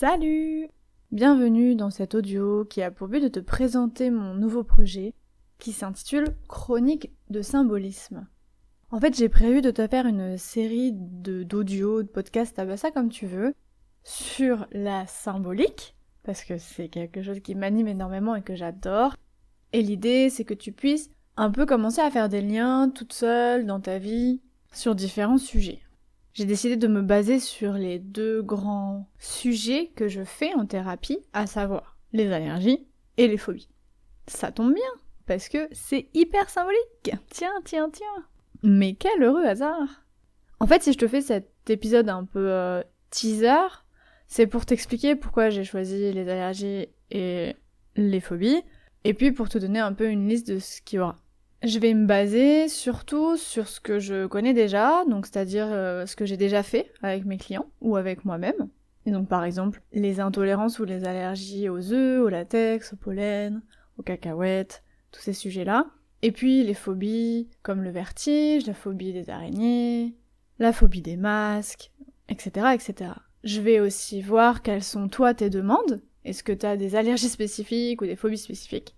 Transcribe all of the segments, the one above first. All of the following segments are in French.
Salut! Bienvenue dans cet audio qui a pour but de te présenter mon nouveau projet qui s'intitule Chronique de symbolisme. En fait, j'ai prévu de te faire une série d'audios, de podcasts, appelle ça comme tu veux, sur la symbolique, parce que c'est quelque chose qui m'anime énormément et que j'adore. Et l'idée, c'est que tu puisses un peu commencer à faire des liens toute seule dans ta vie sur différents sujets. J'ai décidé de me baser sur les deux grands sujets que je fais en thérapie, à savoir les allergies et les phobies. Ça tombe bien, parce que c'est hyper symbolique. Tiens. Mais quel heureux hasard! En fait, si je te fais cet épisode un peu teaser, c'est pour t'expliquer pourquoi j'ai choisi les allergies et les phobies, et puis pour te donner un peu une liste de ce qu'il y aura. Je vais me baser surtout sur ce que je connais déjà, donc c'est-à-dire ce que j'ai déjà fait avec mes clients ou avec moi-même. Et donc par exemple, les intolérances ou les allergies aux œufs, au latex, au pollen, aux cacahuètes, tous ces sujets-là. Et puis les phobies comme le vertige, la phobie des araignées, la phobie des masques, etc. Je vais aussi voir quelles sont toi tes demandes. Est-ce que tu as des allergies spécifiques ou des phobies spécifiques?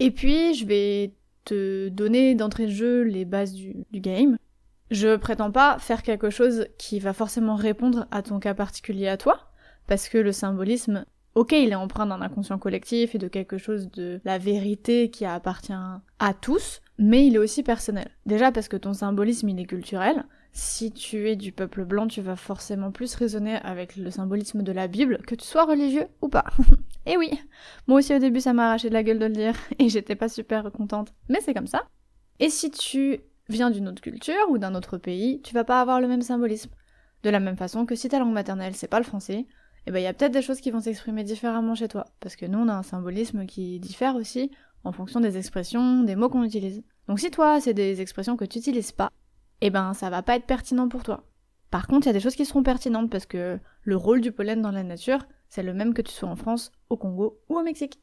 Et puis je vais te donner d'entrée de jeu les bases du game. Je prétends pas faire quelque chose qui va forcément répondre à ton cas particulier à toi, parce que le symbolisme, ok, il est empreint d'un inconscient collectif et de quelque chose de la vérité qui appartient à tous, mais il est aussi personnel. Déjà parce que ton symbolisme, il est culturel. Si tu es du peuple blanc, tu vas forcément plus raisonner avec le symbolisme de la Bible, que tu sois religieux ou pas. Et oui, moi aussi au début ça m'a arraché de la gueule de le dire, et j'étais pas super contente, mais c'est comme ça. Et si tu viens d'une autre culture ou d'un autre pays, tu vas pas avoir le même symbolisme. De la même façon que si ta langue maternelle c'est pas le français, et ben y a peut-être des choses qui vont s'exprimer différemment chez toi, parce que nous on a un symbolisme qui diffère aussi en fonction des expressions, des mots qu'on utilise. Donc si toi c'est des expressions que tu utilises pas, et ben ça va pas être pertinent pour toi. Par contre, il y a des choses qui seront pertinentes parce que le rôle du pollen dans la nature, c'est le même que tu sois en France, au Congo ou au Mexique.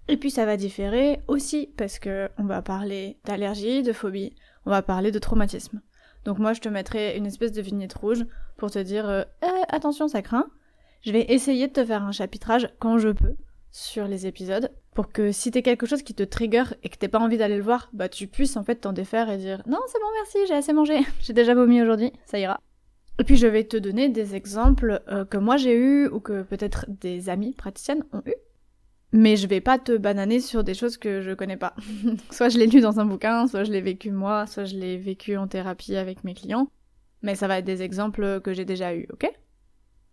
Et puis ça va différer aussi parce que on va parler d'allergie, de phobie, on va parler de traumatisme. Donc moi je te mettrai une espèce de vignette rouge pour te dire attention ça craint. Je vais essayer de te faire un chapitrage quand je peux sur les épisodes pour que si t'es quelque chose qui te trigger et que t'aies pas envie d'aller le voir, bah tu puisses en fait t'en défaire et dire non c'est bon merci j'ai assez mangé, j'ai déjà vomi aujourd'hui, ça ira. Et puis je vais te donner des exemples que moi j'ai eu ou que peut-être des amies praticiennes ont eu. Mais je vais pas te bananer sur des choses que je connais pas. Soit je l'ai lu dans un bouquin, soit je l'ai vécu moi, soit je l'ai vécu en thérapie avec mes clients. Mais ça va être des exemples que j'ai déjà eu, ok?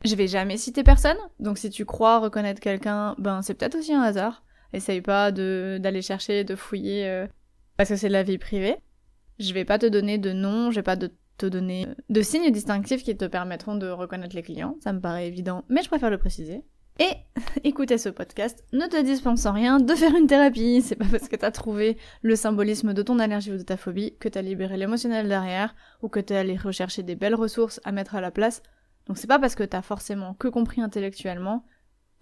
Je vais jamais citer personne, donc si tu crois reconnaître quelqu'un, ben c'est peut-être aussi un hasard. Essaye pas d'aller chercher, de fouiller, parce que c'est de la vie privée. Je vais pas te donner de nom, je vais pas te donner de signes distinctifs qui te permettront de reconnaître les clients, ça me paraît évident, mais je préfère le préciser. Et écouter ce podcast ne te dispense en rien de faire une thérapie, c'est pas parce que t'as trouvé le symbolisme de ton allergie ou de ta phobie que t'as libéré l'émotionnel derrière, ou que t'es allé rechercher des belles ressources à mettre à la place, donc c'est pas parce que t'as forcément que compris intellectuellement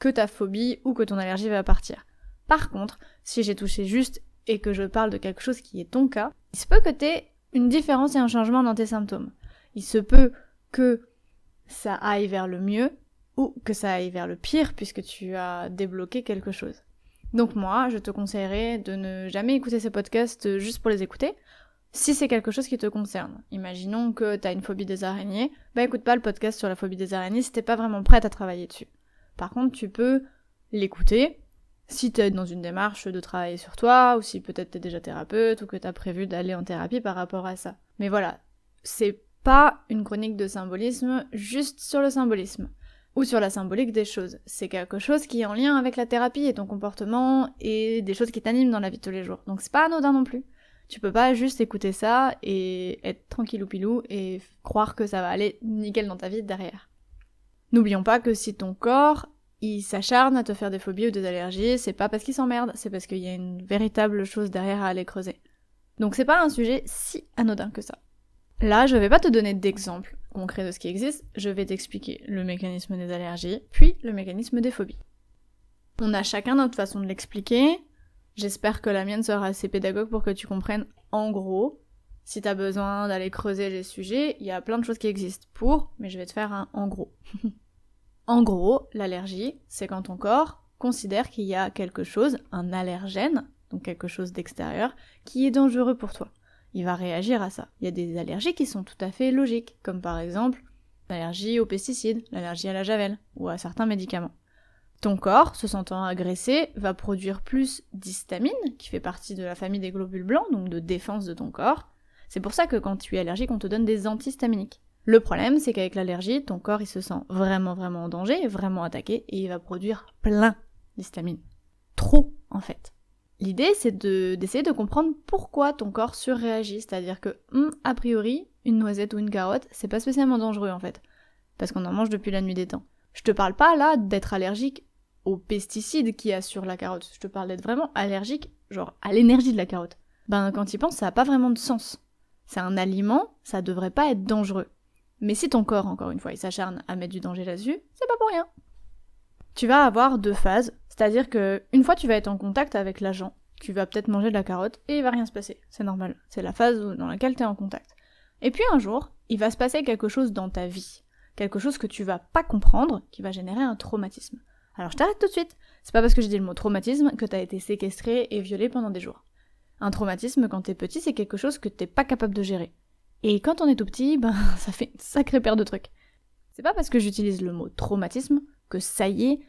que ta phobie ou que ton allergie va partir. Par contre, si j'ai touché juste et que je parle de quelque chose qui est ton cas, il se peut que t'aies une différence et un changement dans tes symptômes. Il se peut que ça aille vers le mieux ou que ça aille vers le pire puisque tu as débloqué quelque chose. Donc moi, je te conseillerais de ne jamais écouter ces podcasts juste pour les écouter, si c'est quelque chose qui te concerne. Imaginons que t'as une phobie des araignées, bah écoute pas le podcast sur la phobie des araignées si t'es pas vraiment prête à travailler dessus. Par contre, tu peux l'écouter si t'es dans une démarche de travailler sur toi, ou si peut-être t'es déjà thérapeute, ou que t'as prévu d'aller en thérapie par rapport à ça. Mais voilà, c'est pas une chronique de symbolisme juste sur le symbolisme, ou sur la symbolique des choses. C'est quelque chose qui est en lien avec la thérapie et ton comportement, et des choses qui t'animent dans la vie de tous les jours. Donc c'est pas anodin non plus. Tu peux pas juste écouter ça et être tranquillou pilou et croire que ça va aller nickel dans ta vie derrière. N'oublions pas que si ton corps il s'acharne à te faire des phobies ou des allergies, c'est pas parce qu'il s'emmerde, c'est parce qu'il y a une véritable chose derrière à aller creuser. Donc c'est pas un sujet si anodin que ça. Là, je vais pas te donner d'exemples concrets de ce qui existe, je vais t'expliquer le mécanisme des allergies, puis le mécanisme des phobies. On a chacun notre façon de l'expliquer, j'espère que la mienne sera assez pédagogue pour que tu comprennes en gros. Si t'as besoin d'aller creuser les sujets, il y a plein de choses qui existent pour, mais je vais te faire un en gros. En gros, l'allergie, c'est quand ton corps considère qu'il y a quelque chose, un allergène, donc quelque chose d'extérieur, qui est dangereux pour toi. Il va réagir à ça. Il y a des allergies qui sont tout à fait logiques, comme par exemple l'allergie aux pesticides, l'allergie à la javel, ou à certains médicaments. Ton corps, se sentant agressé, va produire plus d'histamine, qui fait partie de la famille des globules blancs, donc de défense de ton corps. C'est pour ça que quand tu es allergique, on te donne des antihistaminiques. Le problème, c'est qu'avec l'allergie, ton corps il se sent vraiment en danger, vraiment attaqué, et il va produire plein d'histamine. Trop, en fait. L'idée, c'est d'essayer de comprendre pourquoi ton corps surréagit, c'est-à-dire que, a priori, une noisette ou une carotte, c'est pas spécialement dangereux, en fait, parce qu'on en mange depuis la nuit des temps. Je te parle pas, là, d'être allergique aux pesticides qu'il y a sur la carotte, je te parle d'être vraiment allergique, genre, à l'énergie de la carotte. Quand tu y penses, ça a pas vraiment de sens. C'est un aliment, ça devrait pas être dangereux. Mais si ton corps, encore une fois, il s'acharne à mettre du danger là-dessus, c'est pas pour rien. Tu vas avoir 2 phases, c'est-à-dire que une fois tu vas être en contact avec l'agent, tu vas peut-être manger de la carotte et il va rien se passer, c'est normal, c'est la phase dans laquelle tu es en contact. Et puis un jour, il va se passer quelque chose dans ta vie, quelque chose que tu vas pas comprendre, qui va générer un traumatisme. Alors je t'arrête tout de suite, c'est pas parce que j'ai dit le mot traumatisme que t'as été séquestré et violé pendant des jours. Un traumatisme quand t'es petit, c'est quelque chose que t'es pas capable de gérer. Et quand on est tout petit, ça fait une sacrée paire de trucs. C'est pas parce que j'utilise le mot traumatisme que ça y est,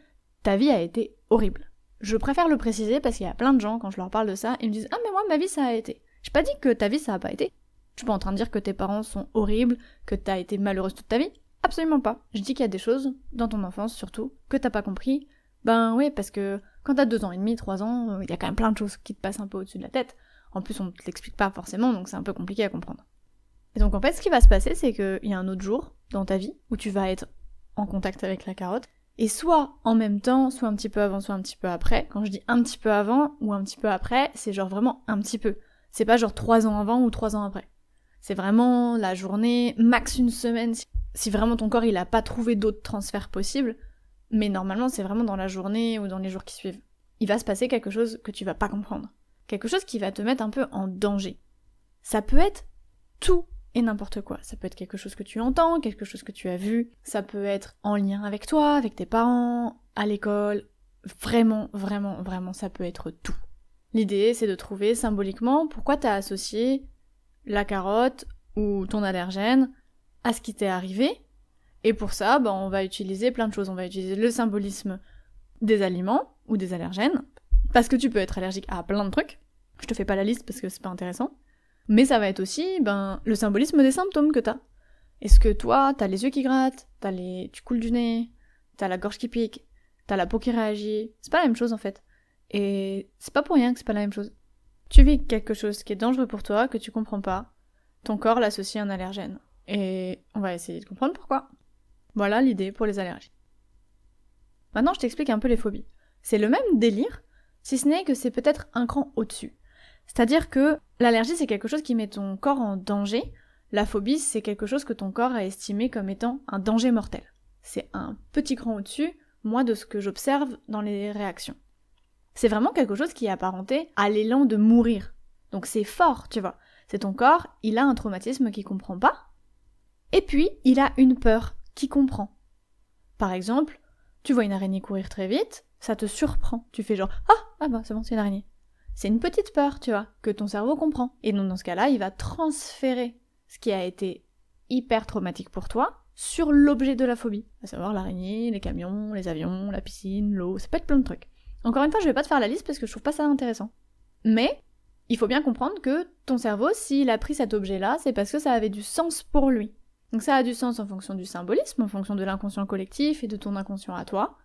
ta vie a été horrible. Je préfère le préciser parce qu'il y a plein de gens, quand je leur parle de ça, ils me disent « Ah mais moi, ma vie, ça a été ». J'ai pas dit que ta vie, ça a pas été. Je suis pas en train de dire que tes parents sont horribles, que t'as été malheureuse toute ta vie. Absolument pas. Je dis qu'il y a des choses, dans ton enfance surtout, que t'as pas compris. Oui, parce que quand t'as 2 ans et demi, 3 ans, il y a quand même plein de choses qui te passent un peu au-dessus de la tête. En plus, on te l'explique pas forcément, donc c'est un peu compliqué à comprendre. Et donc en fait, ce qui va se passer, c'est qu'il y a un autre jour dans ta vie où tu vas être en contact avec la carotte, et soit en même temps, soit un petit peu avant, soit un petit peu après. Quand je dis un petit peu avant ou un petit peu après, c'est genre vraiment un petit peu. C'est pas genre 3 ans avant ou 3 ans après. C'est vraiment la journée, max une semaine, si vraiment ton corps il a pas trouvé d'autres transferts possibles, mais normalement c'est vraiment dans la journée ou dans les jours qui suivent. Il va se passer quelque chose que tu vas pas comprendre. Quelque chose qui va te mettre un peu en danger. Ça peut être tout et n'importe quoi. Ça peut être quelque chose que tu entends, quelque chose que tu as vu, ça peut être en lien avec toi, avec tes parents, à l'école. Vraiment, ça peut être tout. L'idée, c'est de trouver symboliquement pourquoi t'as associé la carotte ou ton allergène à ce qui t'est arrivé. Et pour ça, on va utiliser plein de choses. On va utiliser le symbolisme des aliments ou des allergènes, parce que tu peux être allergique à plein de trucs. Je te fais pas la liste parce que c'est pas intéressant. Mais ça va être aussi, le symbolisme des symptômes que t'as. Est-ce que toi, t'as les yeux qui grattent, tu coules du nez, t'as la gorge qui pique, t'as la peau qui réagit? C'est pas la même chose en fait. Et c'est pas pour rien que c'est pas la même chose. Tu vis quelque chose qui est dangereux pour toi, que tu comprends pas, ton corps l'associe à un allergène. Et on va essayer de comprendre pourquoi. Voilà l'idée pour les allergies. Maintenant, je t'explique un peu les phobies. C'est le même délire, si ce n'est que c'est peut-être un cran au-dessus. C'est-à-dire que l'allergie, c'est quelque chose qui met ton corps en danger. La phobie, c'est quelque chose que ton corps a estimé comme étant un danger mortel. C'est un petit cran au-dessus, moi, de ce que j'observe dans les réactions. C'est vraiment quelque chose qui est apparenté à l'élan de mourir. Donc c'est fort, tu vois. C'est ton corps, il a un traumatisme qu'il comprend pas, et puis il a une peur qu'il comprend. Par exemple, tu vois une araignée courir très vite, ça te surprend. Tu fais genre « Ah c'est bon, c'est une araignée ». C'est une petite peur, tu vois, que ton cerveau comprend. Et donc dans ce cas-là, il va transférer ce qui a été hyper traumatique pour toi sur l'objet de la phobie. À savoir l'araignée, les camions, les avions, la piscine, l'eau, ça peut être plein de trucs. Encore une fois, je vais pas te faire la liste parce que je trouve pas ça intéressant. Mais il faut bien comprendre que ton cerveau, s'il a pris cet objet-là, c'est parce que ça avait du sens pour lui. Donc ça a du sens en fonction du symbolisme, en fonction de l'inconscient collectif et de ton inconscient à toi,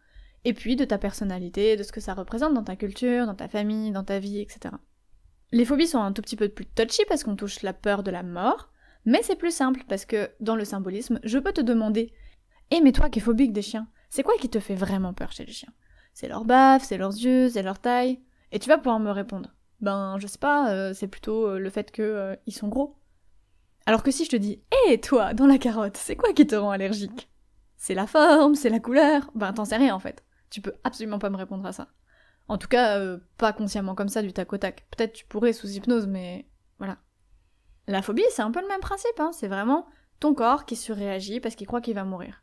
et puis de ta personnalité, de ce que ça représente dans ta culture, dans ta famille, dans ta vie, etc. Les phobies sont un tout petit peu plus touchy parce qu'on touche la peur de la mort, mais c'est plus simple parce que dans le symbolisme, je peux te demander « mais toi qui es phobique des chiens, c'est quoi qui te fait vraiment peur chez les chiens ? C'est leur baffe, c'est leurs yeux, c'est leur taille ?» Et tu vas pouvoir me répondre « je sais pas, c'est plutôt le fait que ils sont gros. » Alors que si je te dis « toi, dans la carotte, c'est quoi qui te rend allergique ? C'est la forme, c'est la couleur ?» T'en sais rien en fait. Tu peux absolument pas me répondre à ça. En tout cas, pas consciemment comme ça, du tac au tac. Peut-être tu pourrais sous hypnose, mais voilà. La phobie, c'est un peu le même principe, c'est vraiment ton corps qui surréagit parce qu'il croit qu'il va mourir.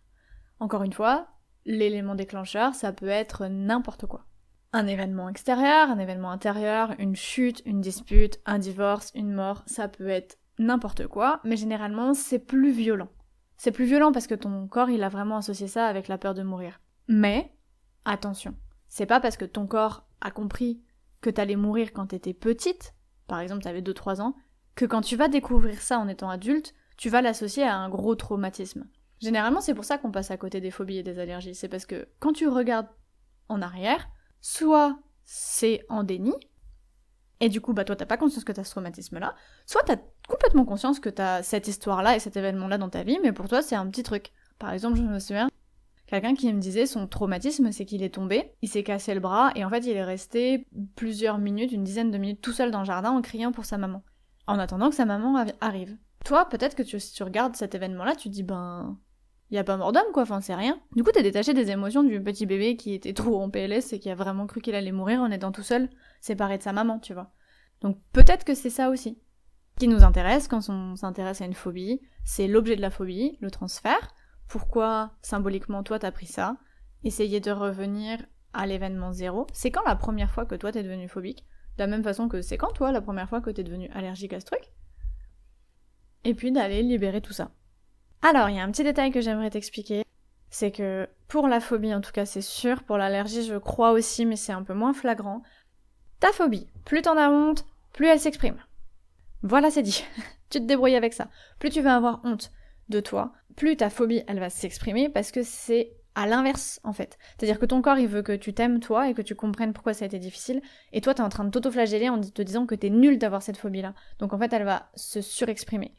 Encore une fois, l'élément déclencheur, ça peut être n'importe quoi. Un événement extérieur, un événement intérieur, une chute, une dispute, un divorce, une mort, ça peut être n'importe quoi, mais généralement c'est plus violent. C'est plus violent parce que ton corps il a vraiment associé ça avec la peur de mourir. Mais, attention, c'est pas parce que ton corps a compris que t'allais mourir quand t'étais petite, par exemple t'avais 2-3 ans, que quand tu vas découvrir ça en étant adulte, tu vas l'associer à un gros traumatisme. Généralement c'est pour ça qu'on passe à côté des phobies et des allergies, c'est parce que quand tu regardes en arrière, soit c'est en déni, et du coup toi t'as pas conscience que t'as ce traumatisme-là, soit t'as complètement conscience que t'as cette histoire-là et cet événement-là dans ta vie, mais pour toi c'est un petit truc. Par exemple, je me souviens, quelqu'un qui me disait son traumatisme c'est qu'il est tombé, il s'est cassé le bras, et en fait il est resté plusieurs minutes, une dizaine de minutes tout seul dans le jardin en criant pour sa maman, en attendant que sa maman arrive. Toi, peut-être que si tu regardes cet événement-là, tu te dis y a pas mort d'homme quoi, enfin c'est rien. Du coup t'es détaché des émotions du petit bébé qui était trop en PLS et qui a vraiment cru qu'il allait mourir en étant tout seul, séparé de sa maman, tu vois. Donc peut-être que c'est ça aussi. Ce qui nous intéresse quand on s'intéresse à une phobie, c'est l'objet de la phobie, le transfert, pourquoi symboliquement toi t'as pris ça, essayer de revenir à l'événement zéro. C'est quand la première fois que toi t'es devenu phobique, de la même façon que c'est quand toi la première fois que t'es devenu allergique à ce truc, et puis d'aller libérer tout ça. Alors, il y a un petit détail que j'aimerais t'expliquer, c'est que pour la phobie, en tout cas c'est sûr, pour l'allergie je crois aussi, mais c'est un peu moins flagrant, ta phobie, plus t'en as honte, plus elle s'exprime. Voilà, c'est dit. Tu te débrouilles avec ça. Plus tu vas avoir honte de toi, plus ta phobie, elle va s'exprimer, parce que c'est à l'inverse, en fait. C'est-à-dire que ton corps, il veut que tu t'aimes, toi, et que tu comprennes pourquoi ça a été difficile, et toi, t'es en train de t'auto-flageller en te disant que t'es nul d'avoir cette phobie-là. Donc en fait, elle va se surexprimer.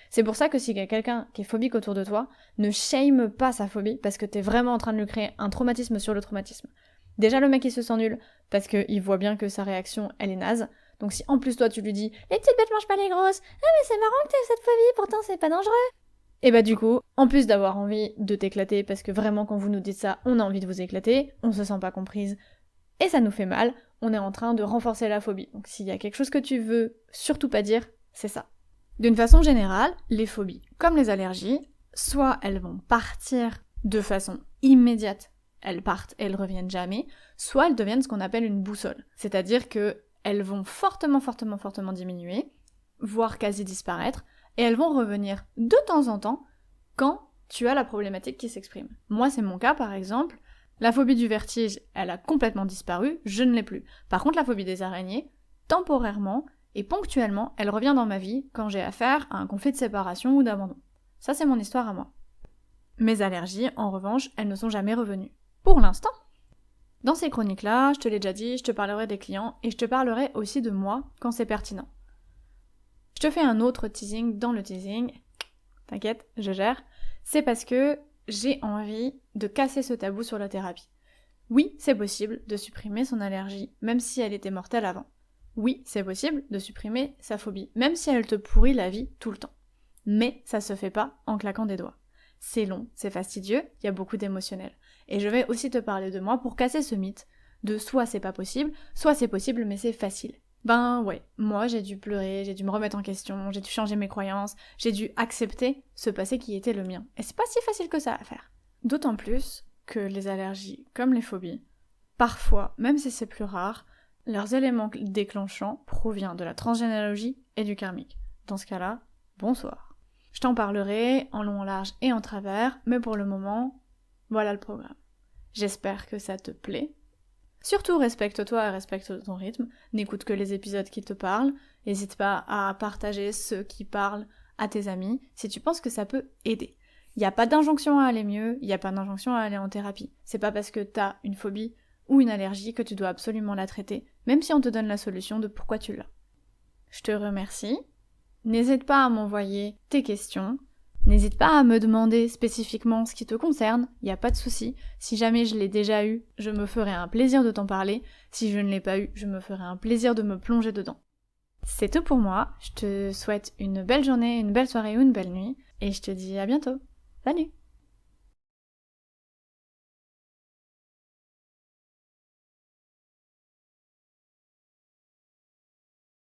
C'est pour ça que si y a quelqu'un qui est phobique autour de toi, ne shame pas sa phobie, parce que t'es vraiment en train de lui créer un traumatisme sur le traumatisme. Déjà, le mec, il se sent nul, parce qu'il voit bien que sa réaction, elle est naze. Donc si en plus toi tu lui dis « Les petites bêtes mangent pas les grosses, ah mais c'est marrant que t'aies cette phobie, pourtant c'est pas dangereux !» Et bah du coup, en plus d'avoir envie de t'éclater, parce que vraiment quand vous nous dites ça, on a envie de vous éclater, on se sent pas comprise, et ça nous fait mal, on est en train de renforcer la phobie. Donc s'il y a quelque chose que tu veux surtout pas dire, c'est ça. D'une façon générale, les phobies, comme les allergies, soit elles vont partir de façon immédiate, elles partent et elles reviennent jamais, soit elles deviennent ce qu'on appelle une boussole. C'est-à-dire que elles vont fortement diminuer, voire quasi disparaître, et elles vont revenir de temps en temps quand tu as la problématique qui s'exprime. Moi, c'est mon cas, par exemple. La phobie du vertige, elle a complètement disparu, je ne l'ai plus. Par contre, la phobie des araignées, temporairement et ponctuellement, elle revient dans ma vie quand j'ai affaire à un conflit de séparation ou d'abandon. Ça, c'est mon histoire à moi. Mes allergies, en revanche, elles ne sont jamais revenues. Pour l'instant. Dans ces chroniques-là, je te l'ai déjà dit, je te parlerai des clients et je te parlerai aussi de moi quand c'est pertinent. Je te fais un autre teasing dans le teasing. T'inquiète, je gère. C'est parce que j'ai envie de casser ce tabou sur la thérapie. Oui, c'est possible de supprimer son allergie, même si elle était mortelle avant. Oui, c'est possible de supprimer sa phobie, même si elle te pourrit la vie tout le temps. Mais ça se fait pas en claquant des doigts. C'est long, c'est fastidieux, il y a beaucoup d'émotionnel. Et je vais aussi te parler de moi pour casser ce mythe de soit c'est pas possible, soit c'est possible mais c'est facile. Ben ouais, moi j'ai dû pleurer, j'ai dû me remettre en question, j'ai dû changer mes croyances, j'ai dû accepter ce passé qui était le mien. Et c'est pas si facile que ça à faire. D'autant plus que les allergies, comme les phobies, parfois, même si c'est plus rare, leurs éléments déclenchants proviennent de la transgénéalogie et du karmique. Dans ce cas-là, bonsoir. Je t'en parlerai en long, en large et en travers, mais pour le moment, voilà le programme. J'espère que ça te plaît. Surtout respecte-toi et respecte ton rythme, n'écoute que les épisodes qui te parlent, n'hésite pas à partager ceux qui parlent à tes amis si tu penses que ça peut aider. Il n'y a pas d'injonction à aller mieux, il n'y a pas d'injonction à aller en thérapie. C'est pas parce que t'as une phobie ou une allergie que tu dois absolument la traiter, même si on te donne la solution de pourquoi tu l'as. Je te remercie. N'hésite pas à m'envoyer tes questions. N'hésite pas à me demander spécifiquement ce qui te concerne, il n'y a pas de souci. Si jamais je l'ai déjà eu, je me ferai un plaisir de t'en parler. Si je ne l'ai pas eu, je me ferai un plaisir de me plonger dedans. C'est tout pour moi, je te souhaite une belle journée, une belle soirée ou une belle nuit, et je te dis à bientôt. Salut!